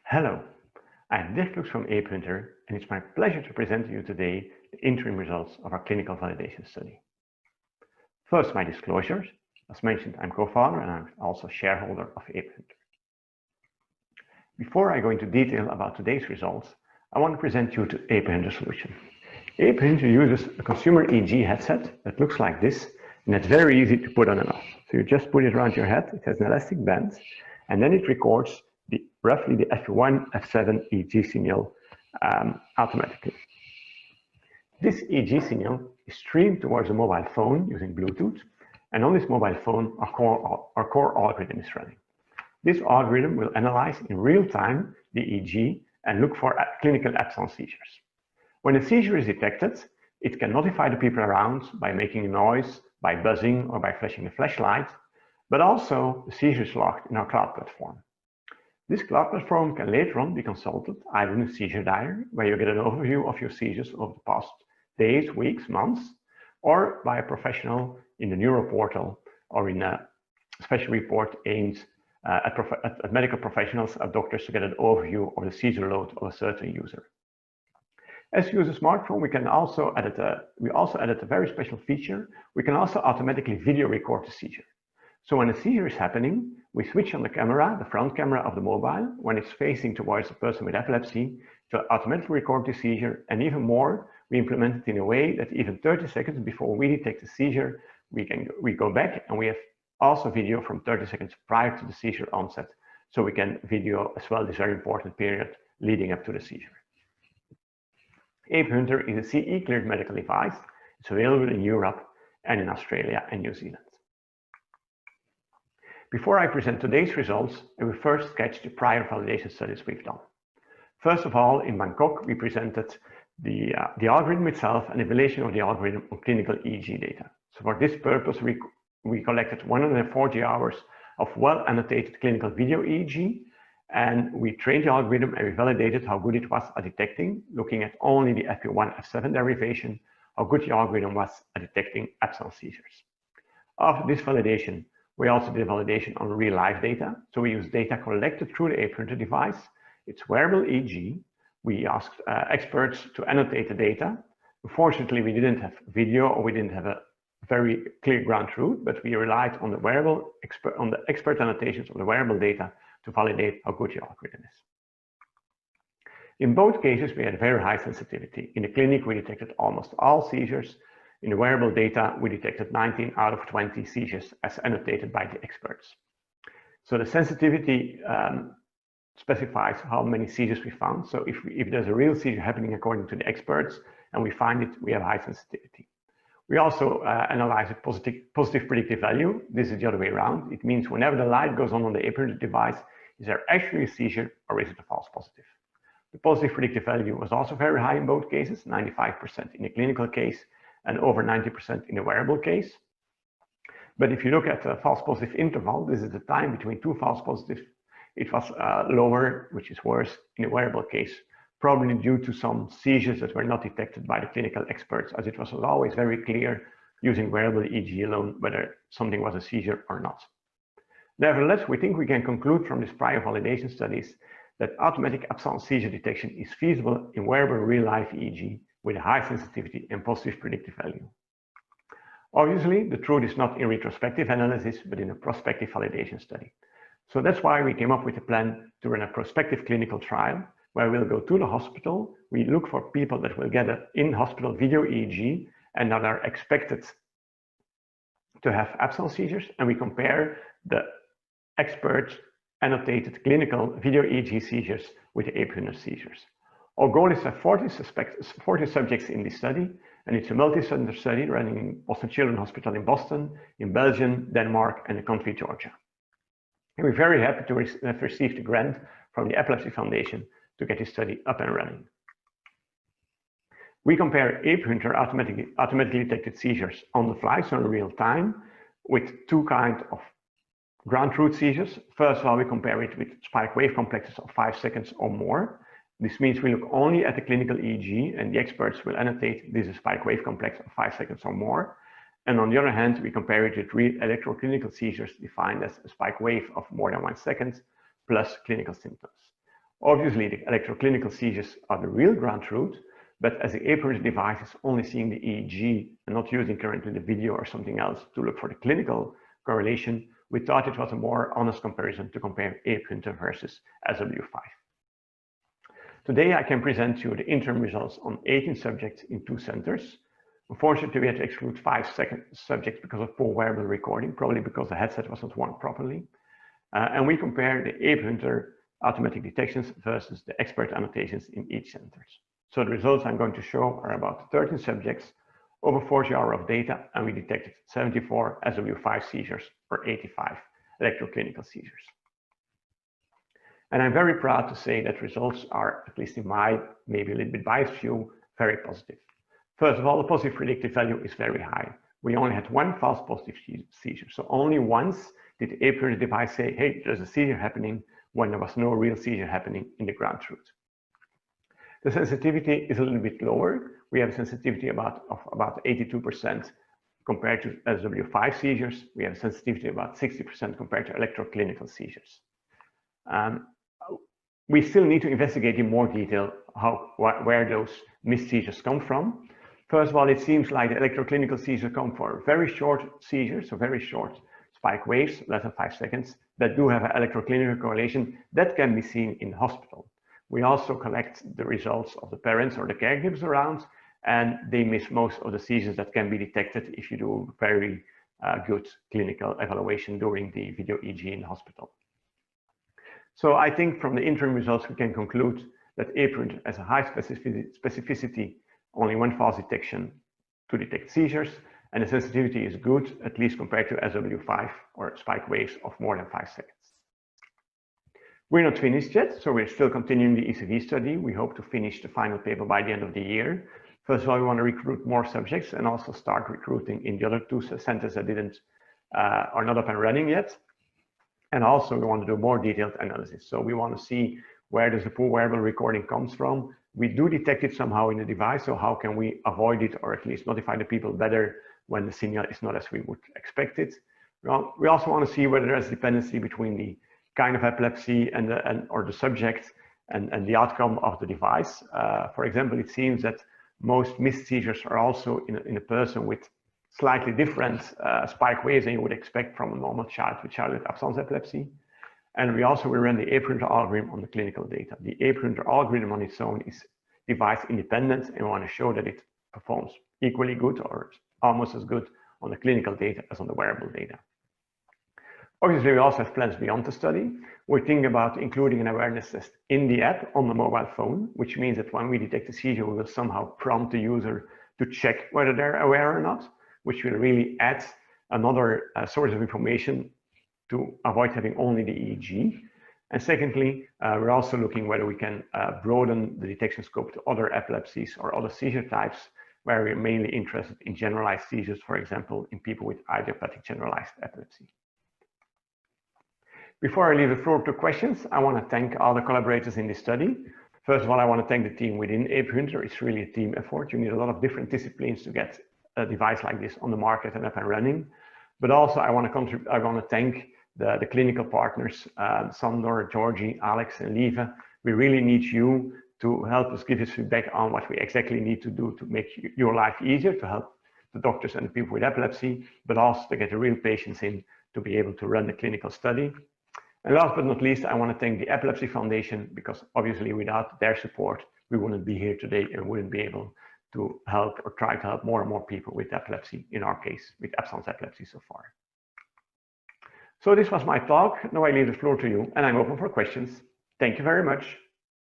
Hello, I'm Dirk from Epihunter, and it's my pleasure to present to you today the interim results of our clinical validation study. First, my disclosures. As mentioned, I'm co-founder and I'm also shareholder of Epihunter. Before I go into detail about today's results, I want to present you to Epihunter solution. Epihunter uses a consumer EEG headset that looks like this, and it's very easy to put on and off. So you just put it around your head, it has an elastic band, and then it records roughly the F1, F7 EEG signal automatically. This EEG signal is streamed towards a mobile phone using Bluetooth, and on this mobile phone, our core algorithm is running. This algorithm will analyze in real time the EEG and look for clinical absence seizures. When a seizure is detected, it can notify the people around by making a noise, by buzzing, or by flashing a flashlight, but also the seizure is logged in our cloud platform. This cloud platform can later on be consulted either in a seizure diary, where you get an overview of your seizures over the past days, weeks, months, or by a professional in the neuro portal or in a special report aimed at medical professionals, at doctors, to get an overview of the seizure load of a certain user. As you use a smartphone, we also added a very special feature. We can also automatically video record the seizure. So when a seizure is happening, we switch on the camera, the front camera of the mobile. When it's facing towards a person with epilepsy, to automatically record the seizure. And even more, we implement it in a way that even 30 seconds before we detect the seizure, we go back and we have also video from 30 seconds prior to the seizure onset. So we can video as well this very important period leading up to the seizure. Epihunter is a CE cleared medical device. It's available in Europe and in Australia and New Zealand. Before I present today's results, I will first sketch the prior validation studies we've done. First of all, in Bangkok, we presented the algorithm itself and evaluation of the algorithm on clinical EEG data. So for this purpose, we collected 140 hours of well-annotated clinical video EEG, and we trained the algorithm and we validated how good it was at detecting, looking at only the FP1, F7 derivation, how good the algorithm was at detecting absence seizures. After this validation, we also did validation on real-life data. So we use data collected through the Epihunter device. It's wearable EEG. We asked experts to annotate the data. Unfortunately, we didn't have video, or we didn't have a very clear ground truth, but we relied on the expert annotations of the wearable data to validate how good the algorithm is. In both cases, we had very high sensitivity. In the clinic, we detected almost all seizures. In the wearable data, we detected 19 out of 20 seizures as annotated by the experts. So the sensitivity specifies how many seizures we found. So if there's a real seizure happening according to the experts and we find it, we have high sensitivity. We also analyze a positive predictive value. This is the other way around. It means whenever the light goes on the Epihunter device, is there actually a seizure or is it a false positive? The positive predictive value was also very high in both cases, 95% in the clinical case and over 90% in the wearable case. But if you look at the false positive interval, this is the time between two false positives, it was lower, which is worse in the wearable case, probably due to some seizures that were not detected by the clinical experts, as it was always very clear using wearable EEG alone whether something was a seizure or not. Nevertheless, we think we can conclude from these prior validation studies that automatic absence seizure detection is feasible in wearable real-life EEG with a high sensitivity and positive predictive value. Obviously, the truth is not in retrospective analysis, but in a prospective validation study. So that's why we came up with a plan to run a prospective clinical trial where we'll go to the hospital. We look for people that will get an in-hospital video EEG and that are expected to have absence seizures, and we compare the expert annotated clinical video EEG seizures with the Epihunter seizures. Our goal is to have 40 subjects in this study, and it's a multi-center study running in Boston Children's Hospital in Boston, in Belgium, Denmark, and the country Georgia. And we're very happy to have received a grant from the Epilepsy Foundation to get this study up and running. We compare Epihunter automatically detected seizures on the fly, so in real time, with two kinds of ground truth seizures. First of all, we compare it with spike wave complexes of 5 seconds or more. This means we look only at the clinical EEG, and the experts will annotate this is a spike wave complex of 5 seconds or more. And on the other hand, we compare it with real electroclinical seizures defined as a spike wave of more than 1 second plus clinical symptoms. Obviously, the electroclinical seizures are the real ground truth, but as the Epihunter device is only seeing the EEG and not using currently the video or something else to look for the clinical correlation, we thought it was a more honest comparison to compare Epihunter versus SW5. Today, I can present you the interim results on 18 subjects in 2 centers. Unfortunately, we had to exclude 5 subjects because of poor wearable recording, probably because the headset was not worn properly. And we compare the Epihunter automatic detections versus the expert annotations in each center. So the results I'm going to show are about 13 subjects, over 40 hours of data, and we detected 74 SW5 seizures or 85 electroclinical seizures. And I'm very proud to say that results are, at least in my maybe a little bit biased view, very positive. First of all, the positive predictive value is very high. We only had 1 false positive seizure. So only once did the Epihunter device say, hey, there's a seizure happening, when there was no real seizure happening in the ground truth. The sensitivity is a little bit lower. We have a sensitivity of about 82% compared to SW5 seizures. We have a sensitivity of about 60% compared to electroclinical seizures. We still need to investigate in more detail where those missed seizures come from. First of all, it seems like the electroclinical seizures come for very short seizures, so very short spike waves, less than 5 seconds, that do have an electroclinical correlation that can be seen in the hospital. We also collect the results of the parents or the caregivers around, and they miss most of the seizures that can be detected if you do very good clinical evaluation during the video EEG in the hospital. So I think from the interim results, we can conclude that Epihunter has a high specificity, only 1 false detection to detect seizures, and the sensitivity is good, at least compared to SW5 or spike waves of more than 5 seconds. We're not finished yet, so we're still continuing the ECV study. We hope to finish the final paper by the end of the year. First of all, we want to recruit more subjects and also start recruiting in the other 2 centers that are not up and running yet. And also we want to do more detailed analysis. So we want to see where does the poor wearable recording comes from. We do detect it somehow in the device, so how can we avoid it or at least notify the people better when the signal is not as we would expect it. We also want to see whether there's dependency between the kind of epilepsy or the subject and the outcome of the device. For example, it seems that most missed seizures are also in a person with slightly different spike waves than you would expect from a normal child with absence epilepsy. And we also will run the Epihunter algorithm on the clinical data. The Epihunter algorithm on its own is device independent, and we want to show that it performs equally good or almost as good on the clinical data as on the wearable data. Obviously, we also have plans beyond the study. We're thinking about including an awareness test in the app on the mobile phone, which means that when we detect a seizure, we will somehow prompt the user to check whether they're aware or not, which will really add another source of information to avoid having only the EEG. And secondly, we're also looking whether we can broaden the detection scope to other epilepsies or other seizure types, where we're mainly interested in generalized seizures, for example, in people with idiopathic generalized epilepsy. Before I leave the floor to questions, I want to thank all the collaborators in this study. First of all, I want to thank the team within Epihunter. It's really a team effort. You need a lot of different disciplines to get a device like this on the market and up and running. But also, I want to thank the clinical partners, Sandor, Georgie, Alex, and Lieve. We really need you to help us give us feedback on what we exactly need to do to make your life easier, to help the doctors and the people with epilepsy, but also to get the real patients in to be able to run the clinical study. And last but not least, I want to thank the Epilepsy Foundation, because obviously without their support, we wouldn't be here today and wouldn't be able to help or try to help more and more people with epilepsy, in our case, with absence epilepsy so far. So this was my talk. Now I leave the floor to you and I'm open for questions. Thank you very much.